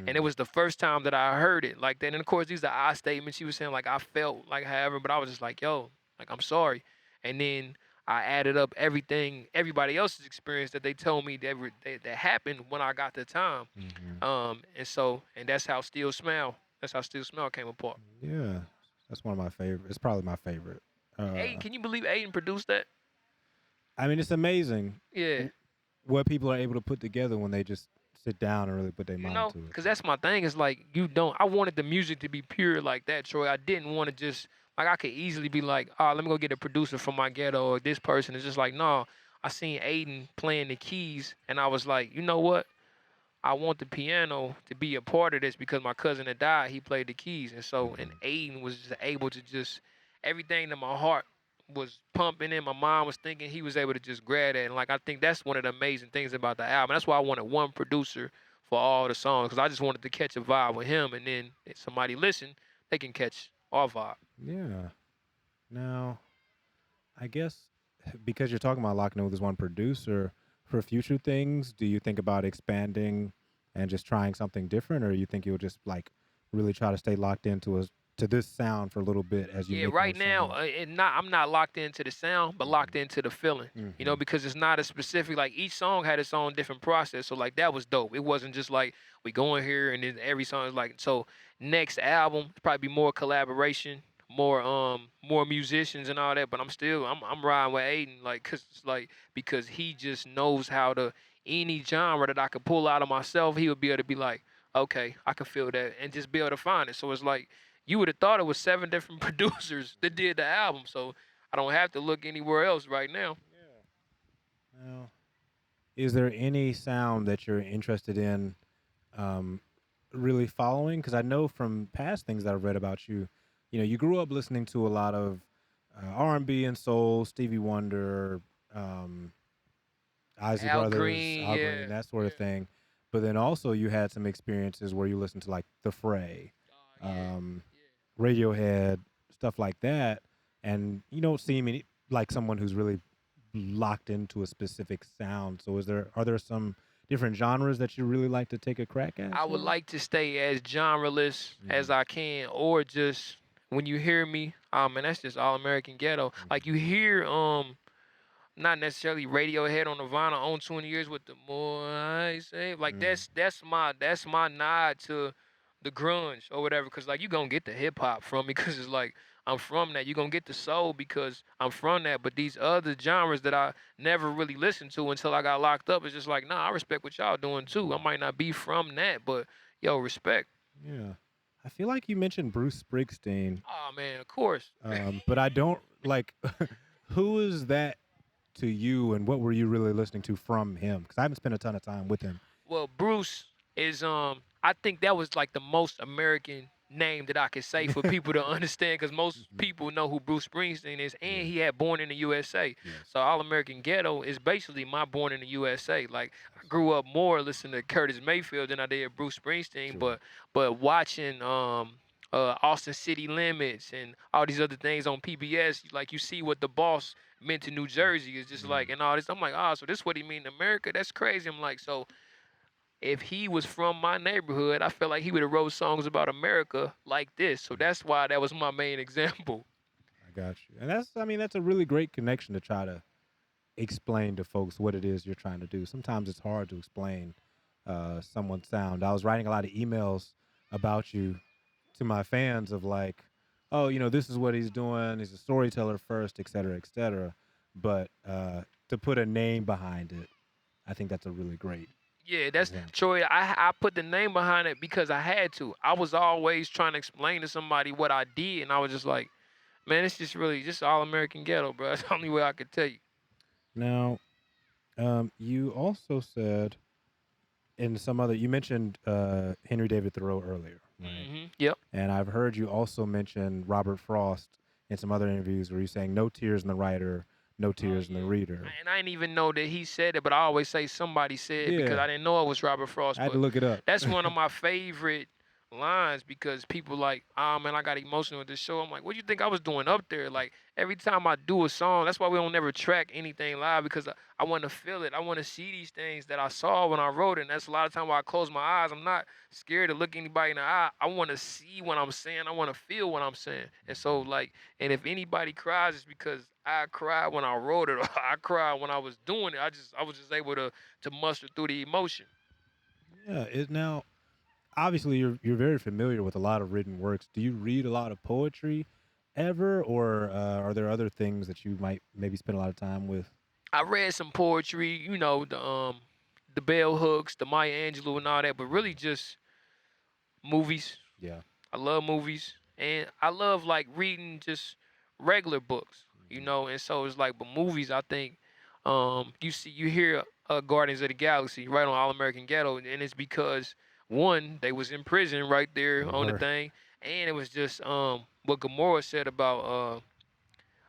And it was the first time that I heard it like that. And of course, these are I statements. She was saying like I felt like however, but I was just like, yo, like I'm sorry. And then I added up everything, everybody else's experience that they told me that happened when I got the time. And that's how Still Smell. That's how Still Smell came apart. Yeah, that's one of my favorite. It's probably my favorite. Aiden, can you believe Aiden produced that? I mean, it's amazing Yeah. what people are able to put together when they just sit down and really put their mind to it. Because that's my thing. Is like, I wanted the music to be pure like that, Troy. I didn't want to just, like, I could easily be like, oh, let me go get a producer from my ghetto or this person. It's just like, no, I seen Aiden playing the keys, and I was like, you know what? I want the piano to be a part of this because my cousin had died. He played the keys. And so, and Aiden was just able to just, everything that my heart was pumping in, my mind was thinking, he was able to just grab that. And like, I think that's one of the amazing things about the album. That's why I wanted one producer for all the songs, because I just wanted to catch a vibe with him. And then if somebody listen, they can catch our vibe. Yeah. Now, I guess because you're talking about locking in with this one producer, for future things, do you think about expanding and just trying something different, or you think you'll just like really try to stay locked into to this sound for a little bit as you Yeah, make more right now, songs. I'm not locked into the sound, but locked into the feeling. You know, Mm-hmm. because it's not a specific like each song had its own different process. So like that was dope. It wasn't just like we go in here and then every song is like so. Next album probably be more collaboration, more musicians and all that. But I'm riding with Aiden like cause it's like because he just knows how to any genre that I could pull out of myself, he would be able to be like, okay, I can feel that and just be able to find it. So it's like you would have thought it was 7 different producers that did the album, so I don't have to look anywhere else right now. Now, is there any sound that you're interested in um, really following? Because I know from past things that I've read about you, you grew up listening to a lot of R&B and soul, Stevie Wonder, um, Isley Al Brothers, Green, Al Green, yeah, that sort yeah. of thing. But then also you had some experiences where you listened to like The Fray, Yeah, um, yeah. Radiohead, stuff like that, and you don't seem like someone who's really locked into a specific sound. So are there some different genres that you really like to take a crack at, I would sort of? like to stay as genreless as Mm-hmm. I can, or just when you hear me, man, that's just all American ghetto. Like you hear, not necessarily Radiohead on the vinyl on 20 years with the more I say. Like Mm-hmm. that's my nod to the grunge or whatever. Cause like you gonna get the hip hop from me, cause it's like I'm from that. You gonna get the soul because I'm from that. But these other genres that I never really listened to until I got locked up, it's just like nah, I respect what y'all doing too. I might not be from that, but yo, respect. Yeah, I feel like you mentioned Bruce Springsteen, Oh man, of course. but I don't like. Who is that to you, and what were you really listening to from him? Because I haven't spent a ton of time with him. Well, Bruce is I think that was like the most American name that I could say for people to understand because most Mhm. people know who Bruce Springsteen is and Yeah. he had Born in the USA. Yes. So All American Ghetto is basically my Born in the USA. Like I I see. grew up more listening to Curtis Mayfield than I did Bruce Springsteen, Sure. but watching Austin City Limits and all these other things on PBS, like you see what the boss meant to New Jersey is just like Mm. and all this. I'm like, oh, so this what he mean in America? That's crazy. I'm like, so if he was from my neighborhood, I feel like he would have wrote songs about America like this. So Mm. that's why that was my main example. I got you. And that's a really great connection to try to explain to folks what it is you're trying to do. Sometimes it's hard to explain someone's sound. I was writing a lot of emails about you to my fans of like, oh, this is what he's doing. He's a storyteller first, et cetera, et cetera. But to put a name behind it, I think that's a really great Yeah, that's example. Troy. I put the name behind it because I had to. I was always trying to explain to somebody what I did, and I was just like, man, it's just really just all American ghetto, bro. That's the only way I could tell you. Now, you also said in some other, you mentioned Henry David Thoreau earlier, right? Yep. And I've heard you also mention Robert Frost in some other interviews where you're saying no tears in the writer, no Oh tears in the yeah. reader. And I didn't even know that he said it, but I always say somebody said it because Yeah, I didn't know it was Robert I Frost. had to But look it up. that's one of my favorite lines because people like, ah man, I got emotional with this show. I'm like, what do you think I was doing up there? Like every time I do a song, that's why we don't never track anything live because I want to feel it. I want to see these things that I saw when I wrote it. And that's a lot of time where I close my eyes. I'm not scared to look anybody in the eye. I want to see what I'm saying. I want to feel what I'm saying. And so like, and if anybody cries, it's because I cried when I wrote it or I cried when I was doing it. I was just able to muster through the emotion. Yeah, now obviously you're very familiar with a lot of written works. Do you read a lot of poetry ever, or are there other things that you might maybe spend a lot of time with? I read some poetry, the bell hooks, the Maya Angelou and all that, but really just movies. Yeah. I love movies and I love like reading just regular books, Hmm. and so it's like but movies I think you hear Guardians of the Galaxy right on All American Ghetto and it's because one, they was in prison right there They on the were. thing and it was just what Gamora said about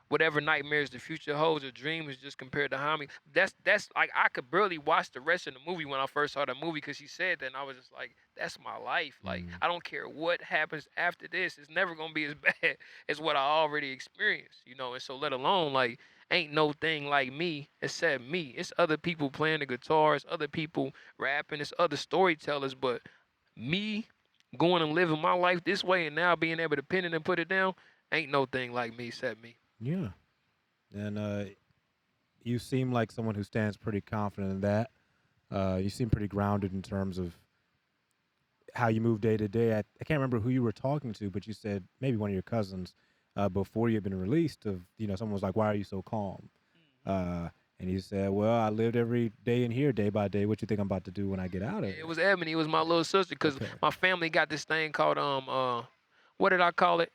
whatever nightmares the future holds or dream is just compared to Hami. That's like I could barely watch the rest of the movie when I first saw the movie because she said that and I was just like, that's my life. Like Mm. I don't care what happens after this, it's never gonna be as bad as what I already experienced, And so let alone like ain't no thing like me except me. It's other people playing the guitars, other people rapping, it's other storytellers, but me going and living my life this way and now being able to pin it and put it down, ain't no thing like me except me. Yeah. And you seem like someone who stands pretty confident in that. You seem pretty grounded in terms of how you move day to day. I can't remember who you were talking to, but you said maybe one of your cousins before you had been released. Someone was like, "Why are you so calm?" And you said, "Well, I lived every day in here, day by day. What you think I'm about to do when I get out of It here?" was Ebony. It was my little sister because Okay. my family got this thing called what did I call it?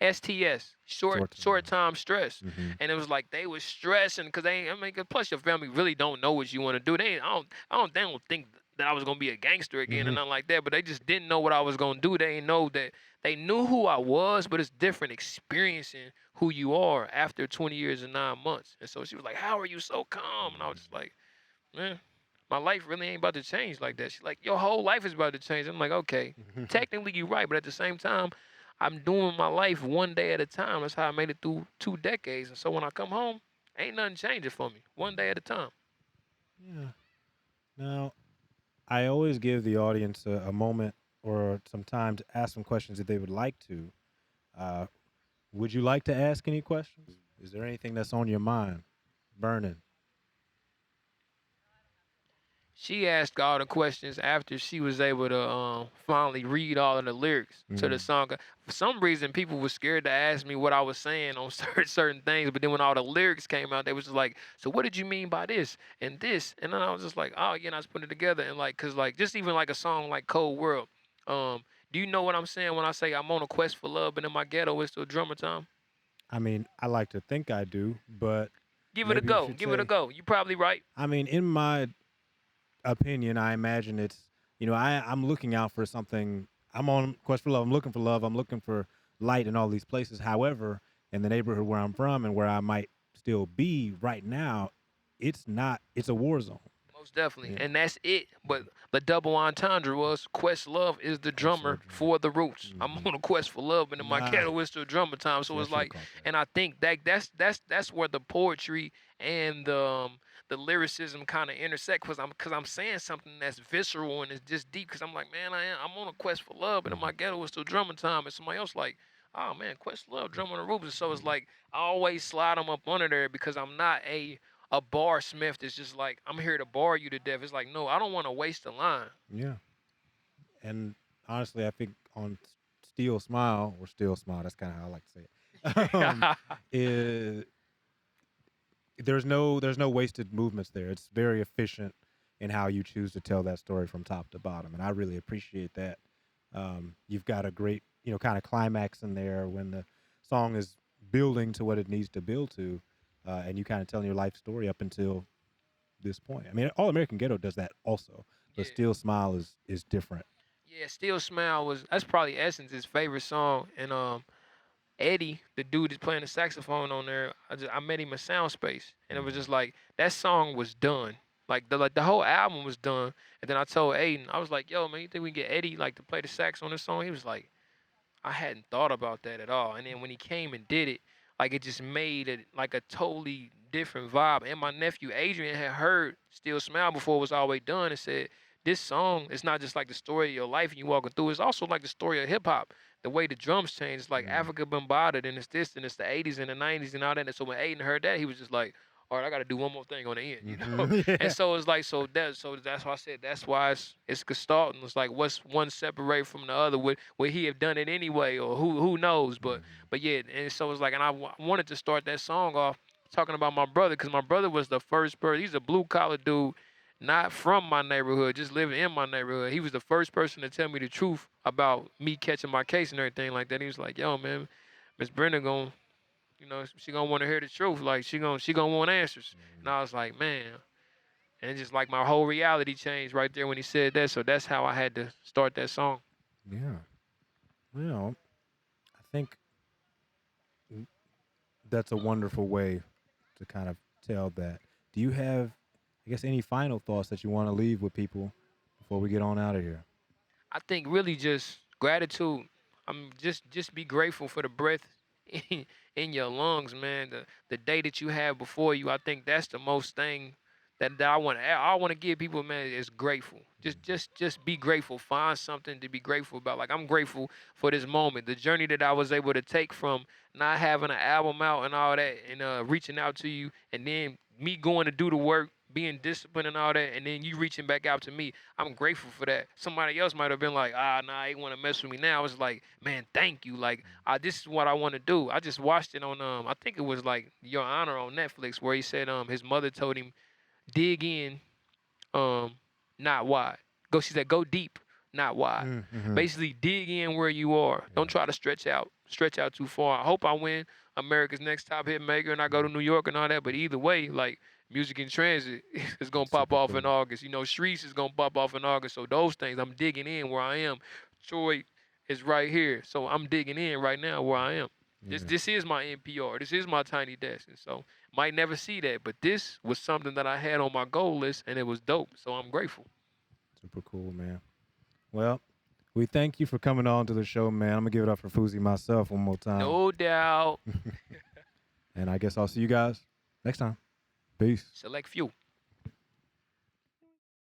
STS, short time stress, Mm-hmm. and it was like they was stressing because they, I mean, 'cause plus your family really don't know what you want to do. They don't think that I was gonna be a gangster again Mm-hmm. and nothing like that. But they just didn't know what I was gonna do. They didn't know that they knew who I was, but it's different experiencing who you are after 20 years and 9 months. And so she was like, "How are you so calm?" And I was just like, "Man, my life really ain't about to change like that." She's like, "Your whole life is about to change." I'm like, "Okay, technically you're right, but at the same time, I'm doing my life one day at a time. That's how I made it through 2 decades. And so when I come home, ain't nothing changing for me. One day at a time." Yeah. Now, I always give the audience a moment or some time to ask some questions that they would like to. Uh, would you like to ask any questions? Is there anything that's on your mind, burning? She asked all the questions after she was able to finally read all of the lyrics to the Mm. song. For some reason, people were scared to ask me what I was saying on certain things. But then when all the lyrics came out, they was just like, "So what did you mean by this and this?" And then I was just like, "Oh, yeah," and I just put it together. And like, cause like just even like a song like "Cold World." Do you know what I'm saying when I say I'm on a quest for love, but in my ghetto it's still drummer time? I mean, I like to think I do, but Give it a maybe you go. should Give it a say. go. You probably right. I mean, in my opinion, I imagine it's, I'm looking out for something. I'm on quest for love. I'm looking for love. I'm looking for light in all these places. However, in the neighborhood where I'm from and where I might still be right now, it's not. It's a war zone. Most definitely, Yeah, and that's it. But the double entendre was Questlove is the also a drummer drummer. for the Roots. I'm Hmm. on a quest for love, and in my Nah, ghetto it's still drummer time. see, So I it's should have like, caught that. and I think that's where the poetry and the lyricism kind of intersect, because I'm saying something that's visceral and it's just deep. Because I'm like, man, I'm on a quest for love, and in Hmm. my ghetto it's still drummer time. And somebody else like, oh man, Questlove drummer on the Roots. So it's like I always slide them up under there because I'm not a bar smith that's just like, I'm here to bar you to death. It's like, no, I don't want to waste a line. Yeah, and honestly, I think on Steel Smile or Still Smile, that's kind of how I like to say it. Is there's no wasted movements there. It's very efficient in how you choose to tell that story from top to bottom, and I really appreciate that. You've got a great kind of climax in there when the song is building to what it needs to build to, and you kind of telling your life story up until this point. I mean, All American Ghetto does that also, but Yeah. Still Smile is different. Yeah, Still Smile that's probably Essence's favorite song. And Eddie, the dude that's playing the saxophone on there, I met him at Soundspace, and it was Mm-hmm. just like that song was done. Like the whole album was done. And then I told Aiden, I was like, "Yo, man, you think we can get Eddie like to play the sax on this song?" He was like, I hadn't thought about that at all. And then when he came and did it, like it just made it like a totally different vibe. And my nephew Adrian had heard Still Smile before it was all the way done and said, this song is not just like the story of your life and you walking through, it's also like the story of hip hop. The way the drums change, it's like Mm-hmm. Africa Bombarded and it's this and it's the 80s and the 90s and all that. And so when Aiden heard that, he was just like, all right, I got to do one more thing on the end, you know? Mm-hmm. And Yeah. so it's like, so that's why I said that's why it's gestalt, and it's like what's one separate from the other? Would he have done it anyway, or who knows? But yeah, and so it's like, and wanted to start that song off talking about my brother, because my brother was the first person. He's a blue collar dude, not from my neighborhood, just living in my neighborhood. He was the first person to tell me the truth about me catching my case and everything like that. He was like, "Yo, man, Miss Brenda gonna, she gonna want to hear the truth. Like she gonna want answers." And I was like, man. And just like my whole reality changed right there when he said that. So that's how I had to start that song. Yeah. Well, I think that's a wonderful way to kind of tell that. Do you have, I guess, any final thoughts that you want to leave with people before we get on out of here? I think really just gratitude. I'm just be grateful for the breath in your lungs, man. The day that you have before you, I think that's the most thing that I want to give people, man, is grateful. Just be grateful. Find something to be grateful about. Like, I'm grateful for this moment, the journey that I was able to take from not having an album out and all that, and reaching out to you, and then me going to do the work, being disciplined and all that, and then you reaching back out to me. I'm grateful for that. Somebody else might have been like, nah, they want to mess with me now. I was like, man, thank you. Like, this is what I want to do. I just watched it on I think it was like Your Honor on Netflix, where he said his mother told him, dig in, not wide. She said, go deep, not wide. Mm-hmm. Basically, dig in where you are. Don't try to stretch out too far. I hope I win America's Next Top Hit Maker and I go to New York and all that. But either way, like, Music in Transit is gonna pop off in August. Streets is gonna pop off in August. So those things, I'm digging in where I am. Troy is right here, so I'm digging in right now where I am. This is my NPR. This is my tiny desk, and so might never see that, but this was something that I had on my goal list, and it was dope. So I'm grateful. Super cool, man. Well, we thank you for coming on to the show, man. I'm gonna give it up for Foosie myself one more time. No doubt. And I guess I'll see you guys next time. Peace. Select few.